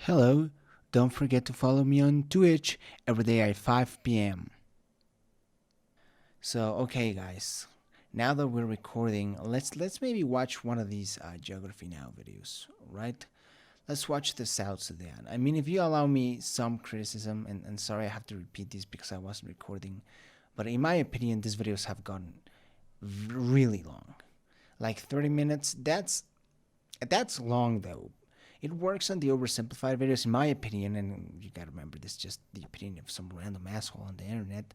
Hello, don't forget to follow me on Twitch every day at 5 p.m. So, okay, guys, now that we're recording, let's maybe watch one of these Geography Now videos, right? Let's watch the South Sudan. I mean, if you allow me some criticism, and sorry I have to repeat this because I wasn't recording, but in my opinion, these videos have gone really long, like 30 minutes. That's long though. It works on the oversimplified videos, in my opinion, and you gotta remember this is just the opinion of some random asshole on the internet,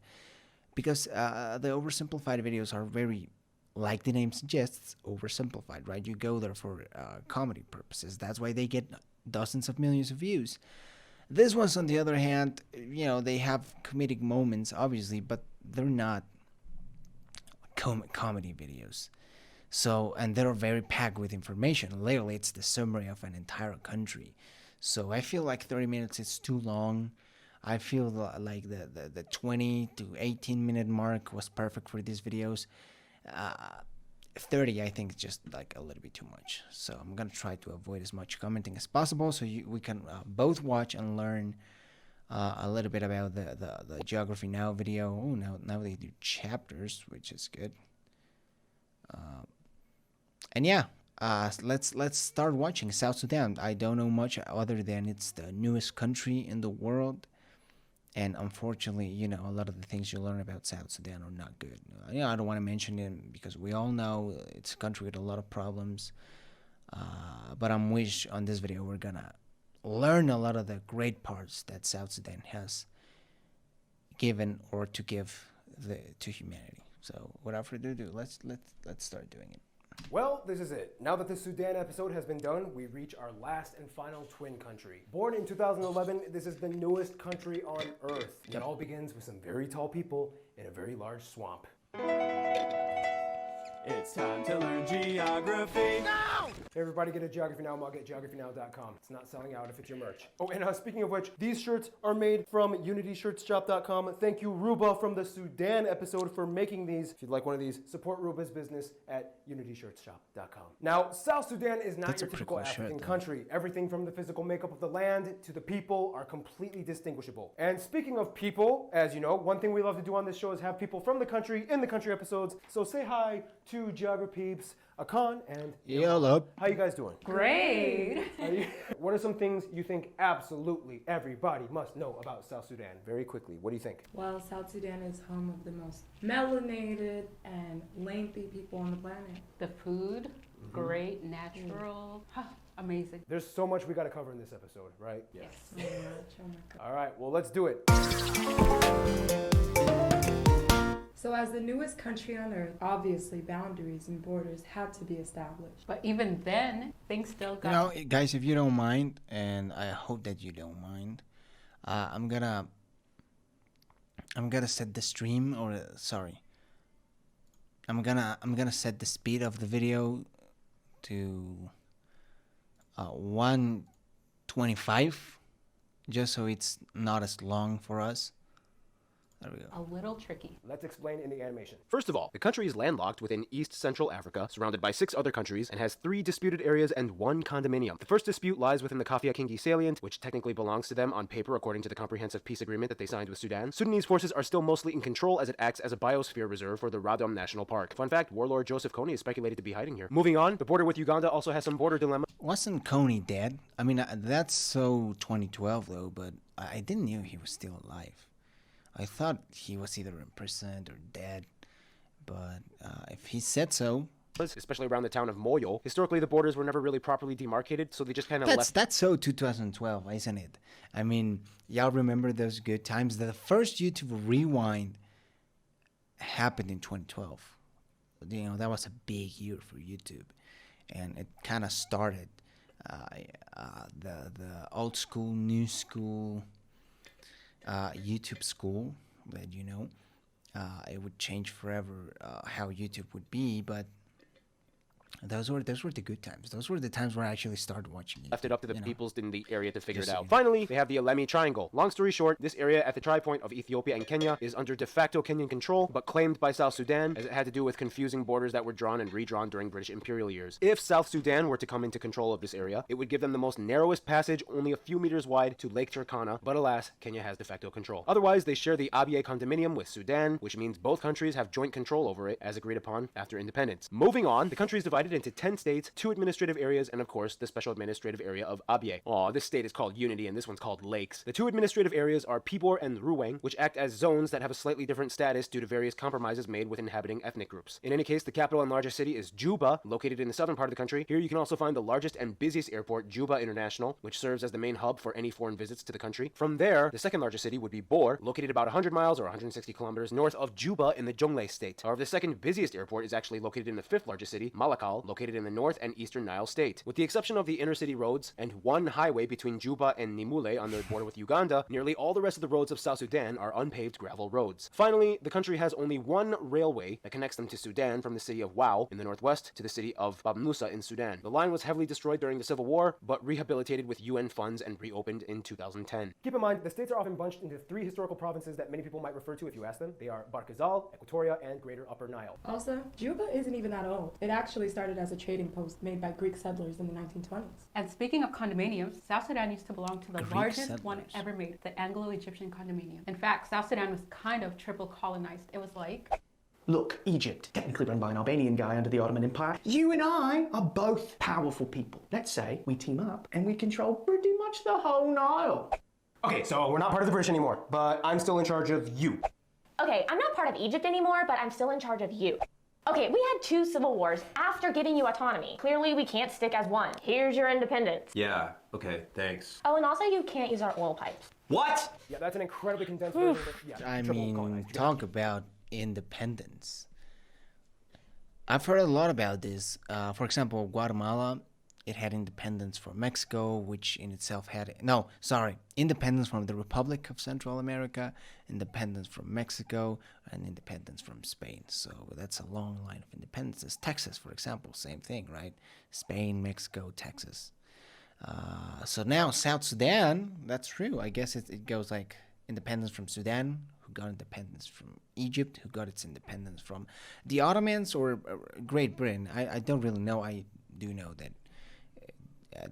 because the oversimplified videos are very, like the name suggests, oversimplified, right? You go there for comedy purposes. That's why they get dozens of millions of views. This ones, on the other hand, they have comedic moments, obviously, but they're not comedy videos. So, and they're very packed with information. Literally, it's the summary of an entire country. So I feel like 30 minutes is too long. I feel like the 20 to 18 minute mark was perfect for these videos. 30, I think, is just like a little bit too much. So I'm going to try to avoid as much commenting as possible so we can both watch and learn a little bit about the Geography Now video. Oh, now they do chapters, which is good. And yeah, let's start watching South Sudan. I don't know much other than it's the newest country in the world, and unfortunately, a lot of the things you learn about South Sudan are not good. I don't want to mention it because we all know it's a country with a lot of problems. But I'm wish on this video we're gonna learn a lot of the great parts that South Sudan has given or to give to humanity. So without further ado, let's start doing it. Well, this is it. Now that the Sudan episode has been done, we reach our last and final twin country. Born in 2011, this is the newest country on Earth. It all begins with some very tall people in a very large swamp. It's time to learn geography. No! Hey everybody, get a Geography Now mug at geographynow.com. It's not selling out if it's your merch. Oh, and speaking of which, these shirts are made from unityshirtshop.com. Thank you, Ruba, from the Sudan episode for making these. If you'd like one of these, support Ruba's business at unityshirtshop.com. Now, South Sudan is not your typical African country. Everything from the physical makeup of the land to the people are completely distinguishable. And speaking of people, as you know, one thing we love to do on this show is have people from the country in the country episodes. So say hi to Geography Peeps, Akan, and Hello. How you guys doing? Great. What are some things you think absolutely everybody must know about South Sudan? Very quickly, what do you think? Well, South Sudan is home of the most melanated and lengthy people on the planet. The food, great, natural, amazing. There's so much we got to cover in this episode, right? Yes. Oh my God. All right, well, let's do it. So as the newest country on Earth, obviously boundaries and borders had to be established. But even then, things still got... Guys, if you don't mind, and I hope that you don't mind, I'm gonna set the stream, or sorry, I'm gonna set the speed of the video to 125, just so it's not as long for us. There we go. A little tricky. Let's explain in the animation. First of all, the country is landlocked within East Central Africa, surrounded by 6 other countries, and has 3 disputed areas and 1 condominium. The first dispute lies within the Kafia Kingi salient, which technically belongs to them on paper according to the comprehensive peace agreement that they signed with Sudan. Sudanese forces are still mostly in control as it acts as a biosphere reserve for the Radom National Park. Fun fact, warlord Joseph Kony is speculated to be hiding here. Moving on, the border with Uganda also has some border dilemma. Wasn't Coney dead? I mean, that's so 2012 though, but I didn't know he was still alive. I thought he was either imprisoned or dead, but if he said so... Especially around the town of Moyo. Historically, the borders were never really properly demarcated, so they just kind of left... That's so 2012, isn't it? I mean, y'all remember those good times? The first YouTube Rewind happened in 2012. That was a big year for YouTube, and it kind of started the old school, new school... YouTube school that it would change forever how YouTube would be, but Those were the good times. Those were the times where I actually started watching it. Left it up to the peoples in the area to figure it Just so out. you know. Finally, they have the Alemi Triangle. Long story short, this area at the tri-point of Ethiopia and Kenya is under de facto Kenyan control, but claimed by South Sudan, as it had to do with confusing borders that were drawn and redrawn during British imperial years. If South Sudan were to come into control of this area, it would give them the most narrowest passage, only a few meters wide, to Lake Turkana, but alas, Kenya has de facto control. Otherwise, they share the Abyei condominium with Sudan, which means both countries have joint control over it, as agreed upon after independence. Moving on, the country is divided into 10 states, 2 administrative areas, and of course, the special administrative area of Abyei. Aw, this state is called Unity, and this one's called Lakes. The 2 administrative areas are Pibor and Ruweng, which act as zones that have a slightly different status due to various compromises made with inhabiting ethnic groups. In any case, the capital and largest city is Juba, located in the southern part of the country. Here you can also find the largest and busiest airport, Juba International, which serves as the main hub for any foreign visits to the country. From there, the second largest city would be Bor, located about 100 miles or 160 kilometers north of Juba in the Jonglei state. However, the second busiest airport is actually located in the 5th largest city, Malakal, located in the north and eastern Nile state. With the exception of the inner city roads and one highway between Juba and Nimule on the border with Uganda, nearly all the rest of the roads of South Sudan are unpaved gravel roads. Finally, the country has only one railway that connects them to Sudan from the city of Wau in the northwest to the city of Bab Nusa in Sudan. The line was heavily destroyed during the Civil War, but rehabilitated with UN funds and reopened in 2010. Keep in mind, the states are often bunched into 3 historical provinces that many people might refer to if you ask them. They are Barkazal, Equatoria, and Greater Upper Nile. Also, Juba isn't even that old. It actually started as a trading post made by Greek settlers in the 1920s. And speaking of condominiums, South Sudan used to belong to the Greek largest one settlers. ever made, the Anglo-Egyptian condominium. In fact, South Sudan was kind of triple colonized. It was like... Look, Egypt, technically run by an Albanian guy under the Ottoman Empire. You and I are both powerful people. Let's say we team up and we control pretty much the whole Nile. Okay, so we're not part of the British anymore, but I'm still in charge of you. Okay, I'm not part of Egypt anymore, but I'm still in charge of you. Okay, we had 2 civil wars after giving you autonomy. Clearly, we can't stick as one. Here's your independence. Yeah, okay, thanks. Oh, and also you can't use our oil pipes. What? Yeah, that's an incredibly condensed version of yeah, I triple mean, colonized. talk about independence. I've heard a lot about this. For example, Guatemala, it had independence from Mexico, which in itself had... No, sorry. Independence from the Republic of Central America, independence from Mexico, and independence from Spain. So that's a long line of independences. Texas, for example, same thing, right? Spain, Mexico, Texas. So now South Sudan, that's true. I guess it goes like independence from Sudan, who got independence from Egypt, who got its independence from the Ottomans or Great Britain. I don't really know. I do know that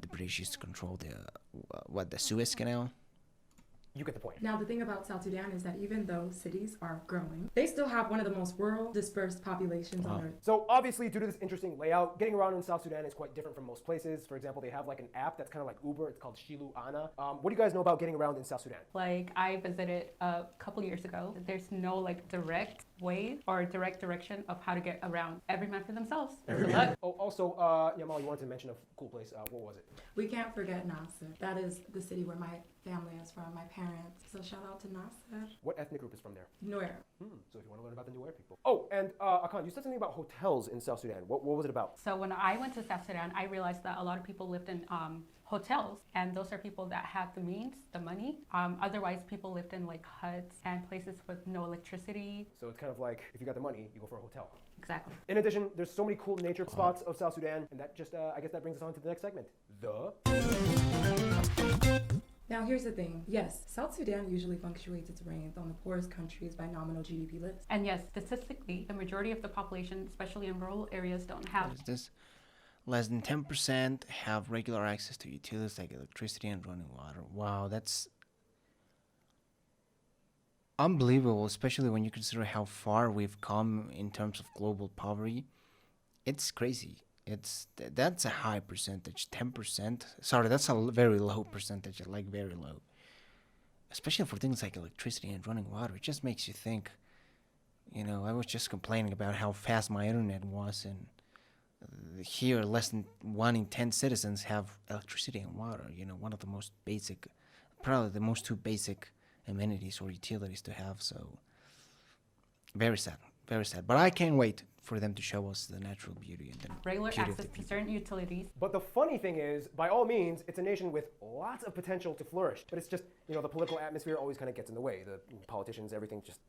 the British used to control the Suez Canal. You get the point. Now, the thing about South Sudan is that even though cities are growing, they still have one of the most rural, dispersed populations on Earth. So obviously, due to this interesting layout, getting around in South Sudan is quite different from most places. For example, they have like an app that's kind of like Uber. It's called Shilu Ana. What do you guys know about getting around in South Sudan? Like, I visited a couple years ago. There's no, like, direct way or direct direction of how to get around. Every man for themselves. Good luck. Oh, also, Yamal, you wanted to mention a cool place. What was it? We can't forget Nasser. That is the city where my family is from, my parents. So shout out to Nasser. What ethnic group is from there? Nuer. So if you want to learn about the Nuer people. Oh, and Akan, you said something about hotels in South Sudan. What was it about? So when I went to South Sudan, I realized that a lot of people lived in hotels, and those are people that have the means, the money. Otherwise, people lived in like huts and places with no electricity. So it's kind of like if you got the money, you go for a hotel. Exactly. In addition, there's so many cool nature spots of South Sudan, and that just, I guess that brings us on to the next segment. Now, here's the thing. Yes, South Sudan usually punctuates its reign on the poorest countries by nominal GDP list. And yes, statistically, the majority of the population, especially in rural areas, don't have. What is this? Less than 10% have regular access to utilities like electricity and running water. Wow, that's unbelievable, especially when you consider how far we've come in terms of global poverty. It's crazy. That's a high percentage, 10%. Sorry, that's a very low percentage, like very low. Especially for things like electricity and running water. It just makes you think, you know, I was just complaining about how fast my internet was, and here less than 1 in 10 citizens have electricity and water. You know, one of the most basic, probably the most 2 basic amenities or utilities to have. So very sad, very sad. But I can't wait for them to show us the natural beauty and the Regular beauty of access the to people. certain utilities. But the funny thing is, by all means, it's a nation with lots of potential to flourish. But it's just, the political atmosphere always kind of gets in the way. The politicians, everything just,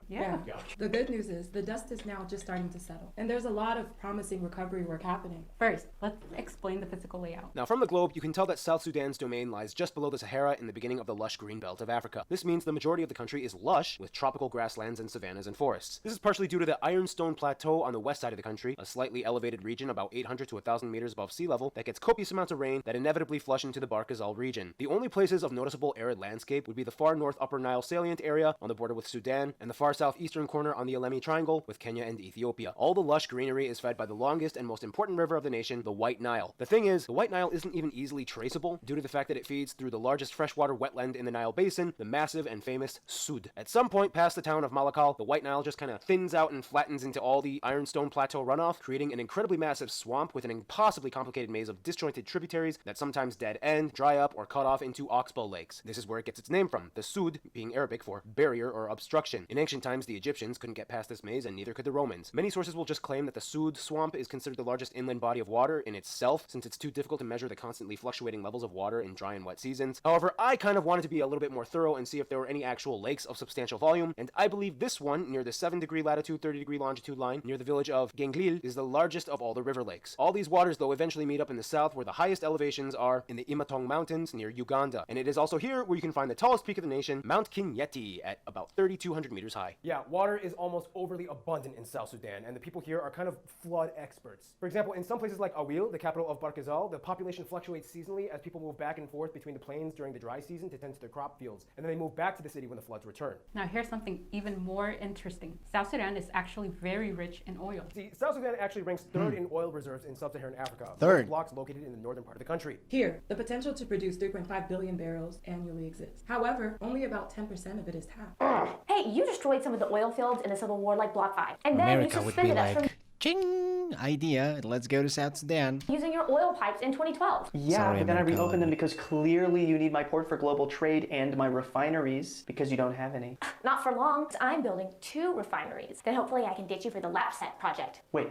Yeah. The good news is the dust is now just starting to settle. And there's a lot of promising recovery work happening. First, let's explain the physical layout. Now, from the globe, you can tell that South Sudan's domain lies just below the Sahara in the beginning of the lush green belt of Africa. This means the majority of the country is lush, with tropical grasslands and savannas and forests. This is partially due to the Ironstone Plateau on the west side of the country, a slightly elevated region about 800 to 1,000 meters above sea level that gets copious amounts of rain that inevitably flush into the Barkazal region. The only places of noticeable arid landscape would be the far north Upper Nile salient area on the border with Sudan, and the far southeastern corner on the Alemi Triangle with Kenya and Ethiopia. All the lush greenery is fed by the longest and most important river of the nation, the White Nile. The thing is, the White Nile isn't even easily traceable due to the fact that it feeds through the largest freshwater wetland in the Nile Basin, the massive and famous Sud. At some point past the town of Malakal, the White Nile just kind of thins out and flattens into all the Ironstone Plateau runoff, creating an incredibly massive swamp with an impossibly complicated maze of disjointed tributaries that sometimes dead end, dry up, or cut off into oxbow lakes. This is where it gets its name from, the Sud being Arabic for barrier or obstruction. In ancient times, the Egyptians couldn't get past this maze, and neither could the Romans. Many sources will just claim that the Sud swamp is considered the largest inland body of water in itself, since it's too difficult to measure the constantly fluctuating levels of water in dry and wet seasons. However, I kind of wanted to be a little bit more thorough and see if there were any actual lakes of substantial volume, and I believe this one, near the 7-degree latitude, 30-degree longitude line, near the village of Genglil, is the largest of all the river lakes. All these waters, though, eventually meet up in the south, where the highest elevations are in the Imatong Mountains near Uganda, and it is also here where you can find the tallest peak of the nation, Mount Kinyeti, at about 3,200 meters high. Yeah, water is almost overly abundant in South Sudan, and the people here are kind of flood experts. For example, in some places like Awil, the capital of Barkazal, the population fluctuates seasonally as people move back and forth between the plains during the dry season to tend to their crop fields, and then they move back to the city when the floods return. Now here's something even more interesting. South Sudan is actually very rich in oil. See, South Sudan actually ranks third in oil reserves in sub-Saharan Africa. Third. Most blocks located in the northern part of the country. Here, the potential to produce 3.5 billion barrels annually exists. However, only about 10% of it is tapped. Hey, you destroyed some of the oil fields in the Civil War like Block 5. And then America you would be suspended us from like, ching, idea, let's go to South Sudan. using your oil pipes in 2012. Yeah, Sorry, but then I America, reopened them like- because clearly you need my port for global trade and my refineries because you don't have any. Not for long. I'm building 2 refineries. Then hopefully I can ditch you for the LAPSET project. Wait,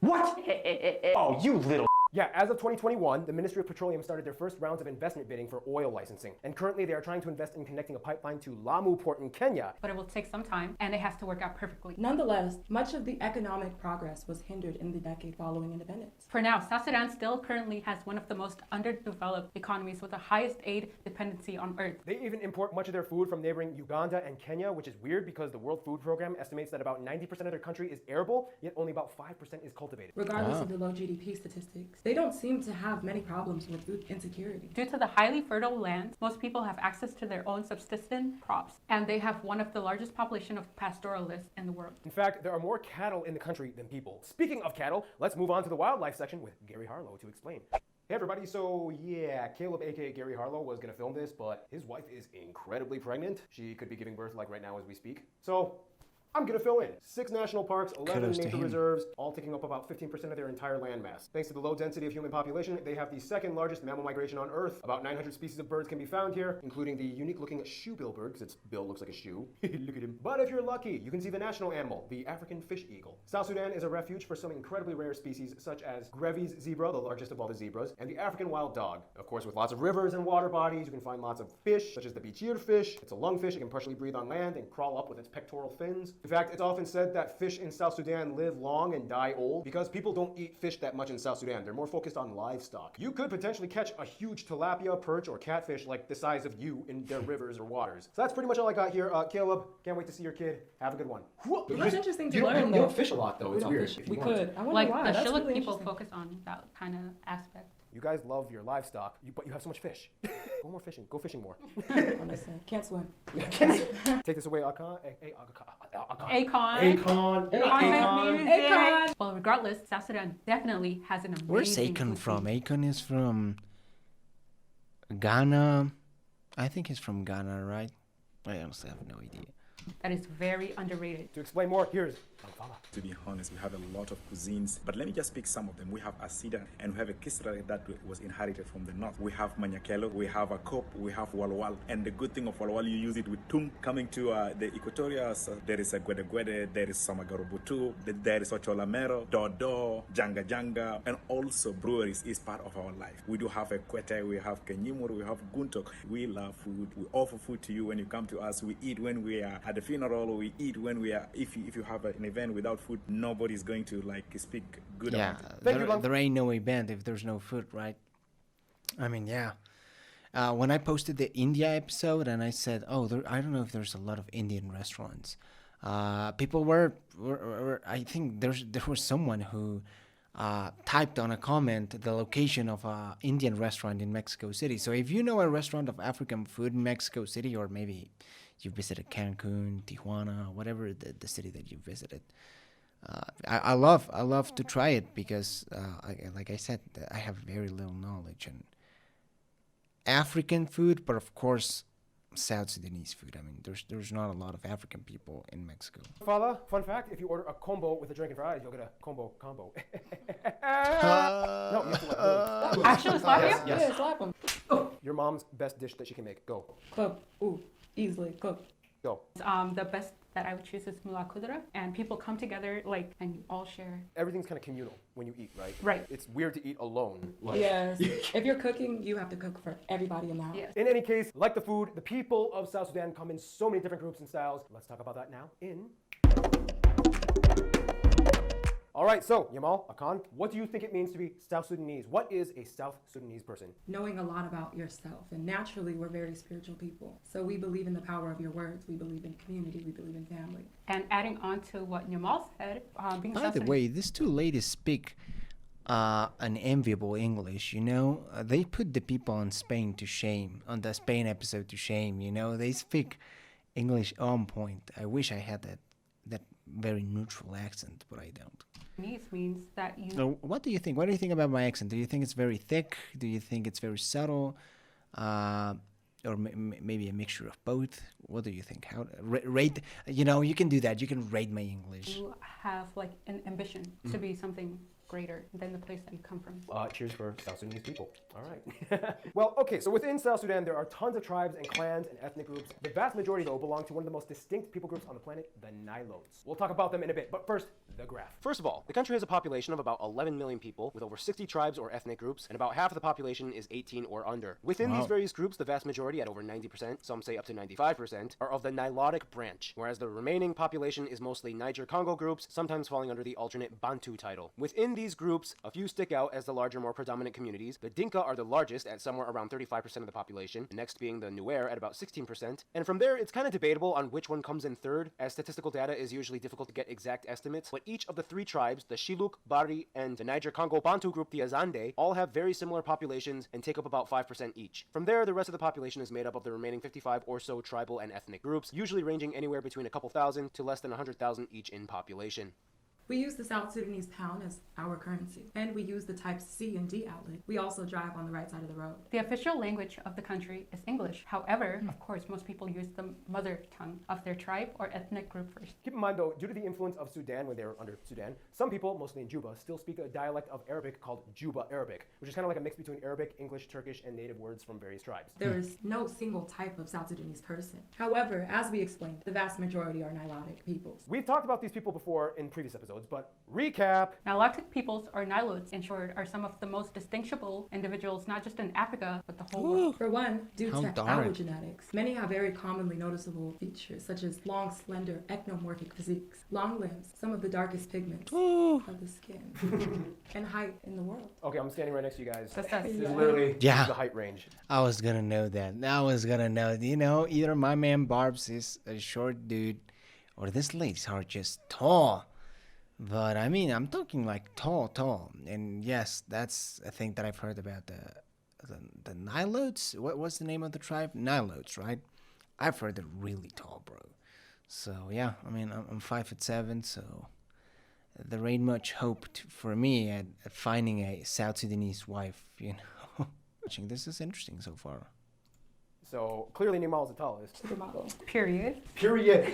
what? Oh, you little. Yeah, as of 2021, the Ministry of Petroleum started their first rounds of investment bidding for oil licensing, and currently they are trying to invest in connecting a pipeline to Lamu Port in Kenya. But it will take some time, and it has to work out perfectly. Nonetheless, much of the economic progress was hindered in the decade following independence. For now, South Sudan still currently has one of the most underdeveloped economies with the highest aid dependency on earth. They even import much of their food from neighboring Uganda and Kenya, which is weird because the World Food Program estimates that about 90% of their country is arable, yet only about 5% is cultivated. Regardless of the low GDP statistics, they don't seem to have many problems with food insecurity. Due to the highly fertile lands, most people have access to their own subsistence crops, and they have one of the largest population of pastoralists in the world. In fact, there are more cattle in the country than people. Speaking of cattle, let's move on to the wildlife section with Gary Harlow to explain. Hey everybody, so yeah, Caleb aka Gary Harlow was gonna film this, but his wife is incredibly pregnant. She could be giving birth like right now as we speak. So I'm gonna fill in. 6 national parks, 11 Kudos to nature him. reserves, all taking up about 15% of their entire landmass. Thanks to the low density of human population, they have the 2nd largest mammal migration on Earth. About 900 species of birds can be found here, including the unique looking shoebill bird, because its bill looks like a shoe. Look at him. But if you're lucky, you can see the national animal, the African fish eagle. South Sudan is a refuge for some incredibly rare species, such as Grevy's zebra, the largest of all the zebras, and the African wild dog. Of course, with lots of rivers and water bodies, you can find lots of fish, such as the beachir fish. It's a lungfish, it can partially breathe on land and crawl up with its pectoral fins. In fact, it's often said that fish in South Sudan live long and die old because people don't eat fish that much in South Sudan. They're more focused on livestock. You could potentially catch a huge tilapia, perch, or catfish like the size of you in their rivers or waters. So that's pretty much all I got here. Caleb, can't wait to see your kid. Have a good one. That's interesting to You learn, don't though. fish a lot though. It's weird. We could. I wonder Like why. the That's Shilluk really people interesting. focus on that kind of aspect. You guys love your livestock, but you have so much fish. Go more fishing. Go fishing more. Honestly, can't swim. Take this away, Akon. Akon. Akon. Well, regardless, South Sudan definitely has an amazing Where's Akon cuisine. from? Akon is from Ghana. I think he's from Ghana, right? I honestly have no idea. that is very underrated. To explain more, here's Fala. To be honest, we have a lot of cuisines, but let me just pick some of them. We have asida and we have a kisra that was inherited from the north. We have manyakelo, we have a kop, we have walwal. And the good thing of walwal, you use it with tum. Coming to the Equatorias, there is a gwede, there is samagarubutu, there is ocholamero, dodo, janga janga, and also breweries is part of our life. We do have a kwete, we have kenyimur, we have guntok. We love food. We offer food to you when you come to us. We eat when we are at the funeral. We eat when we are, if you have an event without food, nobody's going to like speak good about it. There ain't no event if there's no food, right? I mean, yeah. When I posted the India episode and I said, I don't know if there's a lot of Indian restaurants. People were I think there was someone who typed on a comment the location of a Indian restaurant in Mexico City. So if you know a restaurant of African food in Mexico City, or maybe you visited Cancun, Tijuana, whatever the city that you visited, I love to try it because, like I said, I have very little knowledge on African food, but of course, South Sudanese food. I mean, there's not a lot of African people in Mexico. Fala, fun fact, if you order a combo with a drink and fries, you'll get a combo. No, you have to let go. Actually, slap you? Yes. Yeah, slap him. Your mom's best dish that she can make. Go. Cook. Ooh, easily cook. Go. The best that I would choose is mula kudra, and people come together and you all share. Everything's kind of communal when you eat, right? Right. It's weird to eat alone. Yes. If you're cooking, you have to cook for everybody in the house. Yes. In any case, like the food, the people of South Sudan come in so many different groups and styles. Let's talk about that now in... All right, so Yamal, Akan, what do you think it means to be South Sudanese? What is a South Sudanese person? Knowing a lot about yourself. And naturally, we're very spiritual people. So we believe in the power of your words. We believe in community. We believe in family. And adding on to what Yamal said, being By South the Sudanese. way, these two ladies speak an enviable English, you know. They put the people in Spain to shame, on the Spain episode to shame, you know. They speak English on point. I wish I had that very neutral accent, but I don't. Means that you... So what do you think? What do you think about my accent? Do you think it's very thick? Do you think it's very subtle? Or maybe a mixture of both? What do you think? How rate? You know, you can do that. You can rate my English. You have like an ambition to be something greater than the place that you come from. Cheers for South Sudanese people. All right. Well, okay, so within South Sudan, there are tons of tribes and clans and ethnic groups. The vast majority, though, belong to one of the most distinct people groups on the planet, the Nilotes. We'll talk about them in a bit, but first, the graph. First of all, the country has a population of about 11 million people, with over 60 tribes or ethnic groups, and about half of the population is 18 or under. Within these various groups, the vast majority, at over 90%, some say up to 95%, are of the Nilotic branch, whereas the remaining population is mostly Niger-Congo groups, sometimes falling under the alternate Bantu title. Within these groups, a few stick out as the larger, more predominant communities. The Dinka are the largest at somewhere around 35% of the population, the next being the Nuer at about 16%. And from there, it's kind of debatable on which one comes in third, as statistical data is usually difficult to get exact estimates, but each of the three tribes, the Shilluk, Bari, and the Niger-Congo Bantu group, the Azande, all have very similar populations and take up about 5% each. From there, the rest of the population is made up of the remaining 55 or so tribal and ethnic groups, usually ranging anywhere between a couple thousand to less than 100,000 each in population. We use the South Sudanese pound as our currency, and we use the types C and D outlet. We also drive on the right side of the road. The official language of the country is English. However, of course, most people use the mother tongue of their tribe or ethnic group first. Keep in mind, though, due to the influence of Sudan when they were under Sudan, some people, mostly in Juba, still speak a dialect of Arabic called Juba Arabic, which is kind of like a mix between Arabic, English, Turkish, and native words from various tribes. There is no single type of South Sudanese person. However, as we explained, the vast majority are Nilotic peoples. We've talked about these people before in previous episodes, but recap. Nilotic peoples, or Nilotes in short, are some of the most distinguishable individuals, not just in Africa, but the whole world. For one, due How to dark. our genetics, many have very commonly noticeable features, such as long, slender, ectomorphic physiques, long limbs, some of the darkest pigments of the skin, and height in the world. Okay, I'm standing right next to you guys. That's us. This is literally Yeah. the height range. I was gonna know that. I was gonna know. You know, either my man Barbs is a short dude, or this ladies are just tall. But I mean, I'm talking like tall. And yes, that's a thing that I've heard about the Nilotes. What was the name of the tribe? Nilotes, right? I've heard they're really tall, bro. So yeah, I mean, I'm 5'7", so there ain't much hope for me at finding a South Sudanese wife, you know. This is interesting so far. So clearly Nimal is the tallest. Supermodel. Period. Period.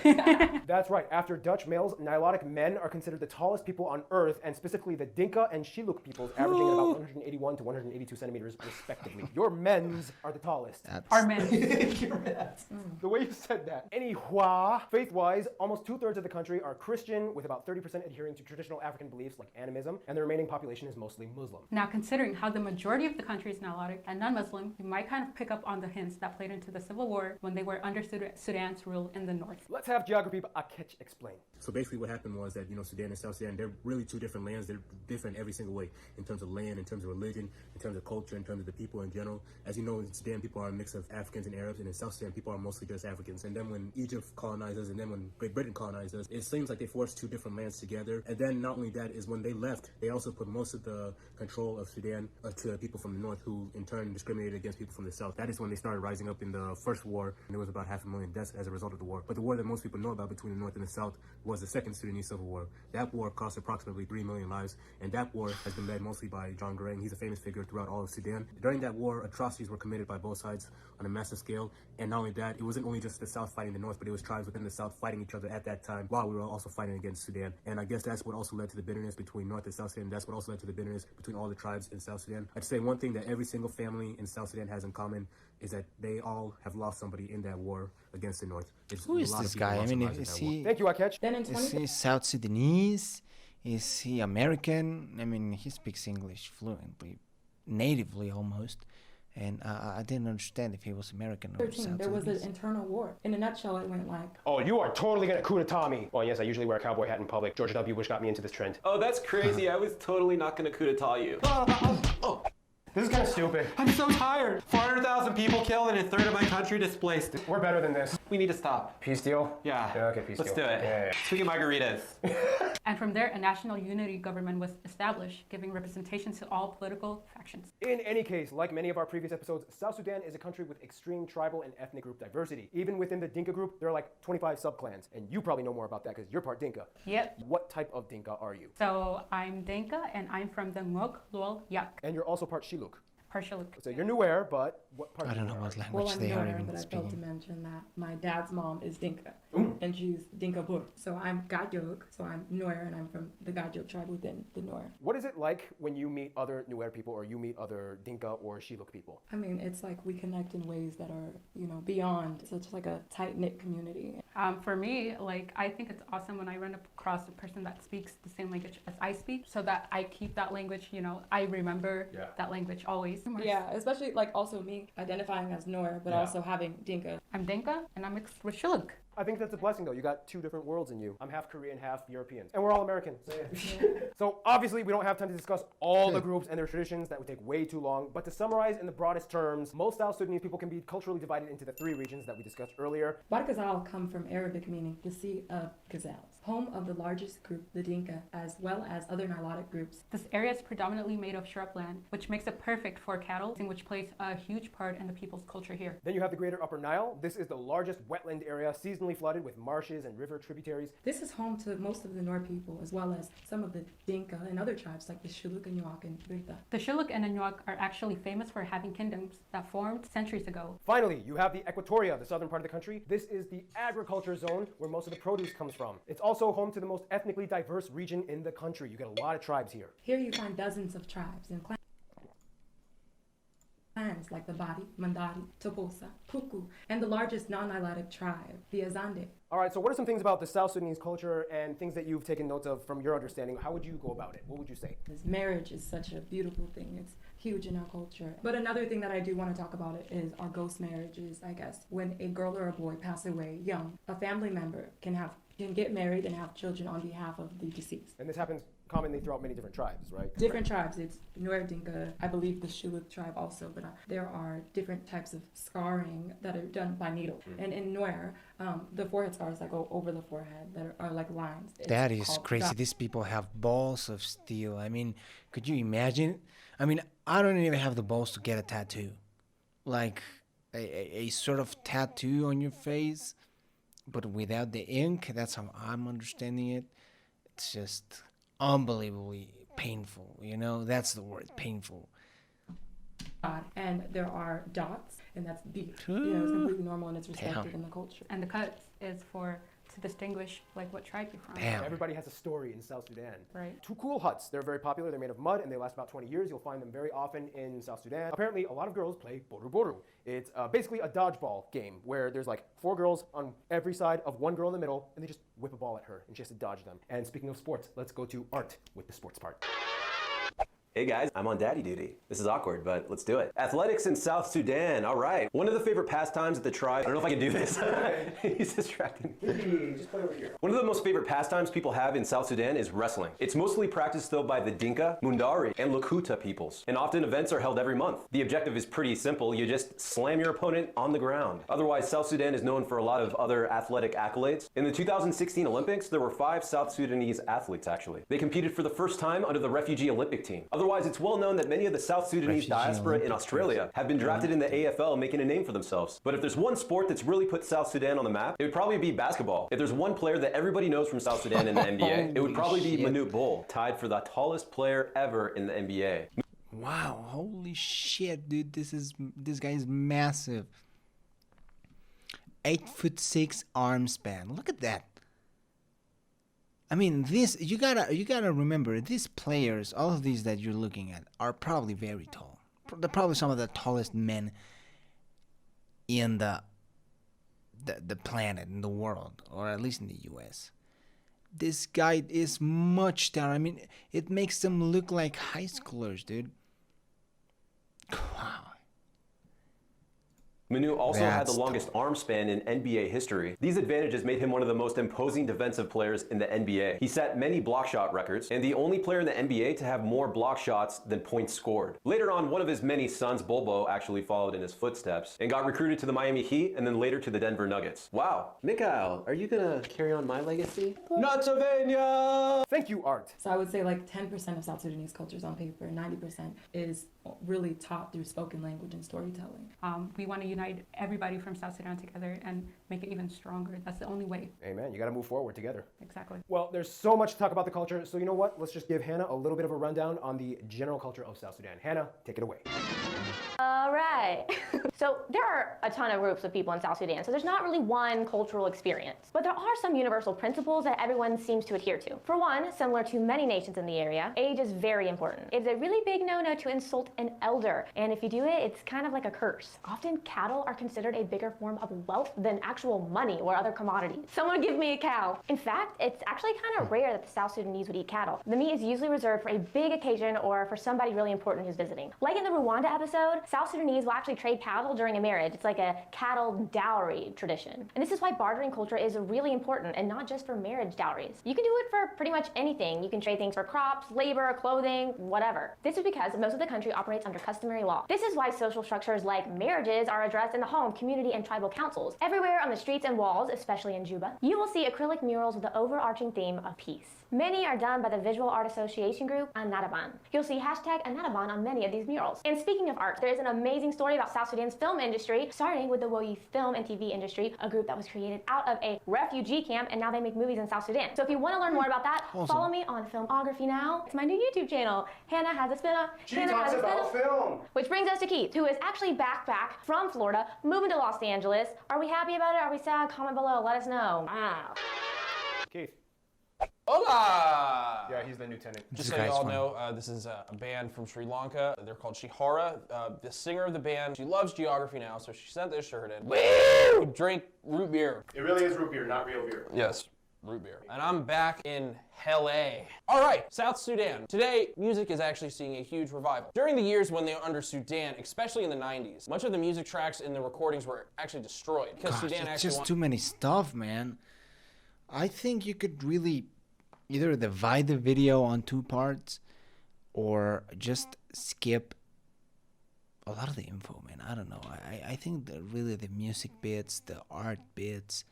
That's right. After Dutch males, Nilotic men are considered the tallest people on Earth, and specifically the Dinka and Shilluk peoples, averaging at about 181 to 182 centimeters respectively. Your men's are the tallest. Our men. The way you said that. Anyhow, faith-wise, almost 2/3 of the country are Christian, with about 30% adhering to traditional African beliefs like animism, and the remaining population is mostly Muslim. Now, considering how the majority of the country is Nilotic and non-Muslim, you might kind of pick up on the hints that played into the civil war when they were under Sudan's rule in the north. Let's have geography Akech explain. So basically what happened was that, Sudan and South Sudan, they're really two different lands. They're different every single way, in terms of land, in terms of religion, in terms of culture, in terms of the people in general. As you know, in Sudan, people are a mix of Africans and Arabs, and in South Sudan, people are mostly just Africans. And then when Egypt colonized us, and then when Great Britain colonized us, it seems like they forced two different lands together. And then not only that, is when they left, they also put most of the control of Sudan to people from the north, who in turn discriminated against people from the south. That is when they started rising up in the first war, and there was about 500,000 deaths as a result of the war. But the war that most people know about between the north and the south was the Second Sudanese Civil War. That war cost approximately 3 million lives, and that war has been led mostly by John Garang. He's a famous figure throughout all of Sudan. During that war, atrocities were committed by both sides on a massive scale, and not only that, it wasn't only just the south fighting the north, but it was tribes within the south fighting each other at that time, while we were also fighting against Sudan. And I guess that's what also led to the bitterness between North and South Sudan. That's what also led to the bitterness between all the tribes in South Sudan. I'd say one thing that every single family in South Sudan has in common is that they all have lost somebody in that war against the North. Who is this guy? I mean, is he... Thank you, Akech. Then in Is he South Sudanese? Is he American? I mean, he speaks English fluently, natively almost. And I didn't understand if he was American or 2013, South there was Sudanese. an internal war. In a nutshell, it went like, Oh, you are totally gonna coup d'etat me. Well, yes, I usually wear a cowboy hat in public. George W. Bush got me into this trend. Oh, that's crazy. I was totally not going to coup d'etat you. This is kind of stupid. I'm so tired. 400,000 people killed and a third of my country displaced. We're better than this. We need to stop. Peace deal? Yeah. Okay, peace Let's deal. do it. Yeah. Speaking of margaritas. And from there, a national unity government was established, giving representation to all political factions. In any case, like many of our previous episodes, South Sudan is a country with extreme tribal and ethnic group diversity. Even within the Dinka group, there are like 25 subclans, and you probably know more about that because you're part Dinka. Yep. What type of Dinka are you? So I'm Dinka, and I'm from the Ngok Luol Yak. And you're also part Shilluk. Partial. So you're Nuer, but what part? I don't know Nuer what are you? language well, I'm they are Nuer, even but I failed to speaking. mention that my dad's mom is Dinka, and she's Dinka Bur. So I'm Gajok, so I'm Nuer, and I'm from the Gajok tribe within the Nuer. What is it like when you meet other Nuer people or you meet other Dinka or Shilluk people? I mean, it's like we connect in ways that are, beyond such like a tight-knit community. For me, I think it's awesome when I run across a person that speaks the same language as I speak, so that I keep that language, I remember that language always. Yeah, especially also me identifying as Nuer, but also having Dinka. I'm Dinka, and I'm mixed with Shilluk. I think that's a blessing, though. You got two different worlds in you. I'm half Korean, half European. And we're all American. So, yeah. So obviously, we don't have time to discuss all the groups and their traditions. That would take way too long. But to summarize in the broadest terms, most South Sudanese people can be culturally divided into the three regions that we discussed earlier. Barkazal come from Arabic meaning the Sea of Gazelles, home of the largest group, the Dinka, as well as other Nilotic groups. This area is predominantly made of shrubland, which makes it perfect for cattle, which plays a huge part in the people's culture here. Then you have the greater Upper Nile. This is the largest wetland area, seasonally flooded with marshes and river tributaries. This is home to most of the Nuer people, as well as some of the Dinka and other tribes like the Shilluk and Nyak and Birta. The Shilluk and the Nyak are actually famous for having kingdoms that formed centuries ago. Finally, you have the Equatoria, the southern part of the country. This is the agriculture zone where most of the produce comes from. It's also home to the most ethnically diverse region in the country. You get a lot of tribes here. Here you find dozens of tribes and clans like the Bari, Mandari, Tobosa, Puku, and the largest non-Nilotic tribe, the Azande. All right, so what are some things about the South Sudanese culture and things that you've taken notes of from your understanding? How would you go about it? What would you say? This marriage is such a beautiful thing. It's huge in our culture. But another thing that I do want to talk about is our ghost marriages, I guess. When a girl or a boy pass away young, a family member can get married and have children on behalf of the deceased. And this happens commonly throughout many different tribes, right? Different tribes. It's Nuer Dinka, I believe the Shilluk tribe also, but there are different types of scarring that are done by needle. And in Nuer, the forehead scars that go over the forehead that are like lines. That is crazy. These people have balls of steel. I mean, could you imagine? I mean, I don't even have the balls to get a tattoo. Like a sort of tattoo on your face, but without the ink. That's how I'm understanding it. It's just unbelievably painful, That's the word, painful. And there are dots, and that's deep. You know, it's completely normal and it's respected in the culture. And the cuts is to distinguish like what tribe you're from. Damn. Everybody has a story in South Sudan. Right. Two cool huts. They're very popular. They're made of mud and they last about 20 years. You'll find them very often in South Sudan. Apparently, a lot of girls play boru boru. It's basically a dodgeball game where there's like 4 girls on every side of 1 girl in the middle, and they just whip a ball at her and she has to dodge them. And speaking of sports, let's go to Art with the sports part. Hey guys, I'm on daddy duty. This is awkward, but let's do it. Athletics in South Sudan, all right. One of the favorite pastimes of the tribe, I don't know if I can do this. He's distracting me. Just play over here. One of the most favorite pastimes people have in South Sudan is wrestling. It's mostly practiced though by the Dinka, Mundari, and Lakota peoples. And often events are held every month. The objective is pretty simple. You just slam your opponent on the ground. Otherwise, South Sudan is known for a lot of other athletic accolades. In the 2016 Olympics, there were 5 South Sudanese athletes actually. They competed for the first time under the refugee Olympic team. Otherwise, it's well known that many of the South Sudanese diaspora in Australia have been drafted in the AFL, making a name for themselves. But if there's one sport that's really put South Sudan on the map, it would probably be basketball. If there's one player that everybody knows from South Sudan in the NBA, it would probably be Manute Bol, tied for the tallest player ever in the NBA. Wow, holy shit, dude, this guy is massive. 8'6" arm span. Look at that. I mean, this you gotta remember, these players, all of these that you're looking at, are probably very tall. They're probably some of the tallest men in the planet, in the world, or at least in the U.S. This guy is much taller. I mean, it makes them look like high schoolers, dude. Wow. Manute also had the longest arm span in NBA history. These advantages made him one of the most imposing defensive players in the NBA. He set many block shot records, and the only player in the NBA to have more block shots than points scored. Later on, one of his many sons, Bobo, actually followed in his footsteps and got recruited to the Miami Heat and then later to the Denver Nuggets. Wow. Mikhail, are you gonna carry on my legacy? Not Savannah! Thank you, Art. So I would say like 10% of South Sudanese culture is on paper, 90% is really taught through spoken language and storytelling. We want to unite everybody from South Sudan together and make it even stronger. That's the only way. Amen. You got to move forward together. Exactly. Well, there's so much to talk about the culture, so you know what? Let's just give Hannah a little bit of a rundown on the general culture of South Sudan. Hannah, take it away. All right. So there are a ton of groups of people in South Sudan, so there's not really one cultural experience. But there are some universal principles that everyone seems to adhere to. For one, similar to many nations in the area, age is very important. It's a really big no-no to insult an elder, and if you do it, it's kind of like a curse. Often cattle are considered a bigger form of wealth than actual money or other commodities. Someone give me a cow. In fact, it's actually kind of rare that the South Sudanese would eat cattle. The meat is usually reserved for a big occasion or for somebody really important who's visiting. Like in the Rwanda episode, South Sudanese will actually trade cattle during a marriage. It's like a cattle dowry tradition. And this is why bartering culture is really important, and not just for marriage dowries. You can do it for pretty much anything. You can trade things for crops, labor, clothing, whatever. This is because most of the country operates under customary law. This is why social structures like marriages are addressed in the home, community, and tribal councils. Everywhere on the streets and walls, especially in Juba, you will see acrylic murals with the overarching theme of peace. Many are done by the visual art association group Anadaban. You'll see hashtag Anadaban on many of these murals. And speaking of art, there is an amazing story about South Sudan's film industry, starting with the Woyi Film and TV industry, a group that was created out of a refugee camp, and now they make movies in South Sudan. So if you want to learn more about that, follow me on Filmography Now. It's my new YouTube channel. Hannah has a spin-off. She talks about film. Which brings us to Keith, who is actually back from Florida, moving to Los Angeles. Are we happy about it? Are we sad? Comment below. Let us know. Wow. Keith. Hola! Yeah, he's the new tenant. Just so you all know, this is a band from Sri Lanka. They're called Shihara. The singer of the band, she loves geography now, so she sent this shirt in. Woo! Drink root beer. It really is root beer, not real beer. Yes. Root beer. And I'm back in LA. All right, South Sudan. Today, music is actually seeing a huge revival. During the years when they were under Sudan, especially in the 90s, much of the music tracks and the recordings were actually destroyed. Because Sudan it's actually just too many stuff, man. I think you could really either divide the video on 2 parts or just skip a lot of the info, man. I don't know. I think that really the music bits, the art bits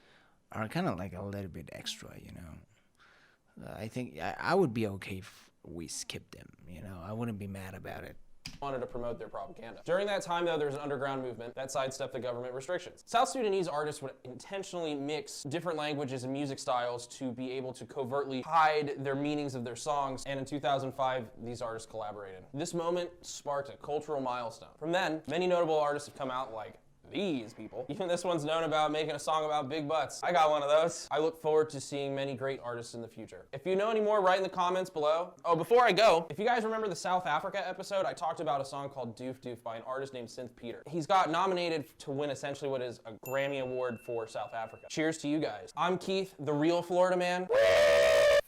are kind of like a little bit extra, you know. I think I would be okay if we skipped them, you know. I wouldn't be mad about it. Wanted to promote their propaganda. During that time, though, there was an underground movement that sidestepped the government restrictions. South Sudanese artists would intentionally mix different languages and music styles to be able to covertly hide their meanings of their songs, and in 2005, these artists collaborated. This moment sparked a cultural milestone. From then, many notable artists have come out like these people. Even this one's known about making a song about big butts. I got one of those. I look forward to seeing many great artists in the future. If you know any more, write in the comments below. Oh, before I go, if you guys remember the South Africa episode, I talked about a song called Doof Doof by an artist named Synth Peter. He's got nominated to win essentially what is a Grammy Award for South Africa. Cheers to you guys. I'm Keith, the real Florida man.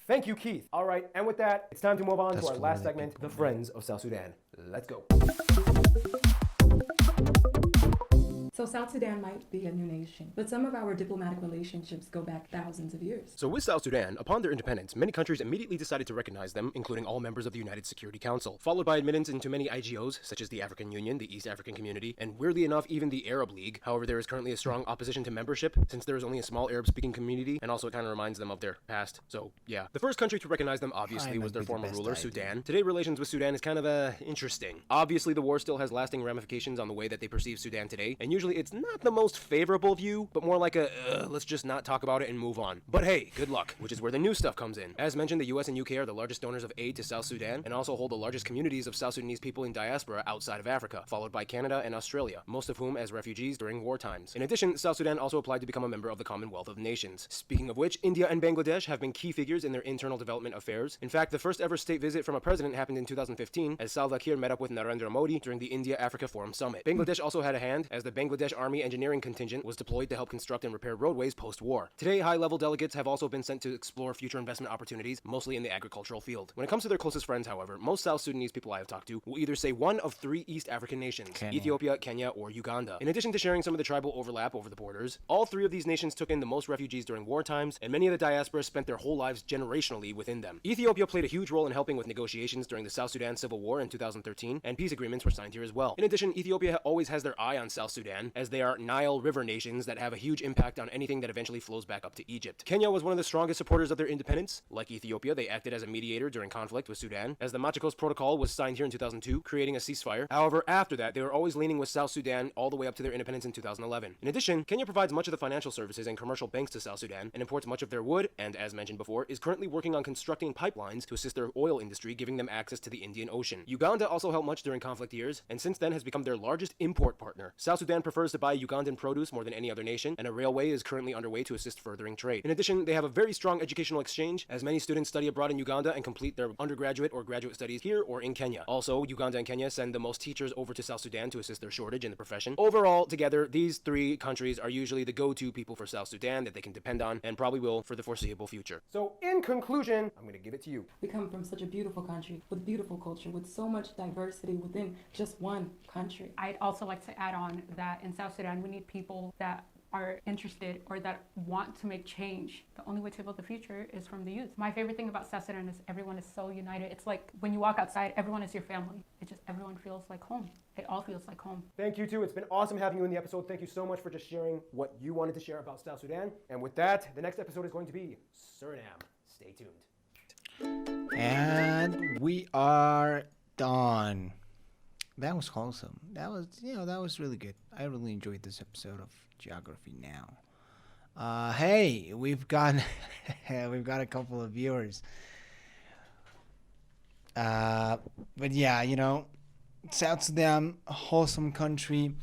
Thank you, Keith. All right, and with that, it's time to move on to our last segment, the Friends of South Sudan. Let's go. So South Sudan might be a new nation, but some of our diplomatic relationships go back thousands of years. So with South Sudan, upon their independence, many countries immediately decided to recognize them, including all members of the United Security Council, followed by admittance into many IGOs, such as the African Union, the East African Community, and weirdly enough, even the Arab League. However, there is currently a strong opposition to membership, since there is only a small Arab-speaking community, and also it kind of reminds them of their past. So, yeah. The first country to recognize them, obviously, was their former ruler, Sudan. Today, relations with Sudan is kind of, interesting. Obviously, the war still has lasting ramifications on the way that they perceive Sudan today, and usually it's not the most favorable view, but more like a, let's just not talk about it and move on. But hey, good luck, which is where the new stuff comes in. As mentioned, the US and UK are the largest donors of aid to South Sudan, and also hold the largest communities of South Sudanese people in diaspora outside of Africa, followed by Canada and Australia, most of whom as refugees during war times. In addition, South Sudan also applied to become a member of the Commonwealth of Nations. Speaking of which, India and Bangladesh have been key figures in their internal development affairs. In fact, the first ever state visit from a president happened in 2015, as Salva Kiir met up with Narendra Modi during the India-Africa Forum Summit. Bangladesh also had a hand, as the Bangladesh Army Engineering Contingent was deployed to help construct and repair roadways post-war. Today, high-level delegates have also been sent to explore future investment opportunities, mostly in the agricultural field. When it comes to their closest friends, however, most South Sudanese people I have talked to will either say one of three East African nations, Ethiopia, Kenya, or Uganda. In addition to sharing some of the tribal overlap over the borders, all three of these nations took in the most refugees during war times, and many of the diaspora spent their whole lives generationally within them. Ethiopia played a huge role in helping with negotiations during the South Sudan Civil War in 2013, and peace agreements were signed here as well. In addition, Ethiopia always has their eye on South Sudan, as they are Nile River nations that have a huge impact on anything that eventually flows back up to Egypt. Kenya was one of the strongest supporters of their independence. Like Ethiopia, they acted as a mediator during conflict with Sudan, as the Machakos Protocol was signed here in 2002, creating a ceasefire. However, after that, they were always leaning with South Sudan all the way up to their independence in 2011. In addition, Kenya provides much of the financial services and commercial banks to South Sudan, and imports much of their wood, and as mentioned before, is currently working on constructing pipelines to assist their oil industry, giving them access to the Indian Ocean. Uganda also helped much during conflict years, and since then has become their largest import partner. South Sudan prefers to buy Ugandan produce more than any other nation, and a railway is currently underway to assist furthering trade. In addition, they have a very strong educational exchange, as many students study abroad in Uganda and complete their undergraduate or graduate studies here or in Kenya. Also, Uganda and Kenya send the most teachers over to South Sudan to assist their shortage in the profession. Overall, together, these three countries are usually the go-to people for South Sudan that they can depend on, and probably will for the foreseeable future. So, in conclusion, I'm going to give it to you. We come from such a beautiful country, with beautiful culture, with so much diversity within just one country. I'd also like to add on that in South Sudan, we need people that are interested or that want to make change. The only way to build the future is from the youth. My favorite thing about South Sudan is everyone is so united. It's like when you walk outside, everyone is your family. It just, everyone feels like home. It all feels like home. Thank you too. It's been awesome having you in the episode. Thank you so much for just sharing what you wanted to share about South Sudan. And with that, the next episode is going to be Suriname. Stay tuned. And we are done. That was wholesome. That was really good. I really enjoyed this episode of Geography Now. Hey, we've got a couple of viewers. But yeah, South Sudan, a wholesome country.